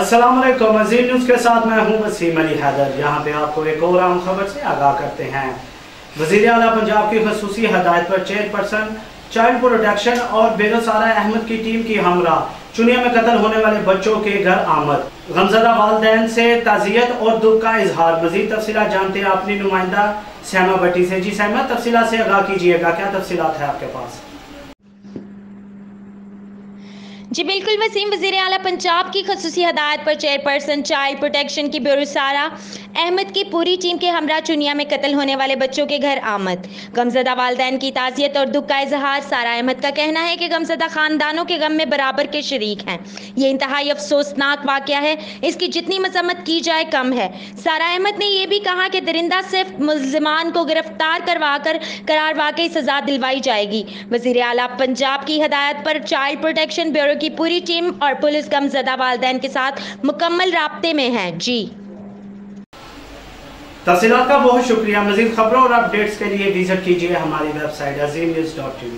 अस्सलाम वालेकुम। मज़ीद न्यूज़ के साथ मैं हूं वसीम अली हैदर। यहाँ पे आपको एक और अहम खबर से आगाह करते हैं। वज़ीर आला पंजाब की खसूसी हदायत पर चेयरपर्सन चाइल्ड प्रोटेक्शन और बेरोसारा अहमद की टीम की हमरा चुनिया में कत्ल होने वाले बच्चों के घर आमद। गमज़दा वालिदैन से ताज़ियत और दुख का इजहार। मज़ीद तफसीलात जानते हैं अपनी नुमाइंदा सैमा भट्टी से। जी सैमा, तफसीलात से आगाह कीजिएगा, क्या तफसीलात है आपके पास? जी बिल्कुल वसीम, वज़ीर आला पंजाब की खसूसी हदायत पर चेयरपर्सन चाइल्ड प्रोटेक्शन की बेरोसारा अहमद की पूरी टीम के हमरा चुनिया में कत्ल होने वाले बच्चों के घर आमद। गमज़दा वालिदैन की ताज़ियत और दुख का इजहार। सारा अहमद का कहना है कि गमज़दा ख़ानदानों के गम में बराबर के शरीक हैं। ये इंतहाई अफसोसनाक वाक़या है, इसकी जितनी मज़म्मत की जाए कम है। सारा अहमद ने यह भी कहा कि दरिंदा सिर्फ मुल्ज़िमान को गिरफ्तार करवाकर करार वाकई सज़ा दिलवाई जाएगी। वज़ीर आला पंजाब की हदायत पर चाइल्ड प्रोटेक्शन ब्यूरो की पूरी टीम और पुलिस गमज़दा वालिदैन के साथ मुकम्मल राब्ते में है। जी तफसीलात का बहुत शुक्रिया। मज़ीद खबरों और अपडेट्स के लिए विजिट कीजिए हमारी वेबसाइट azimnews.tv।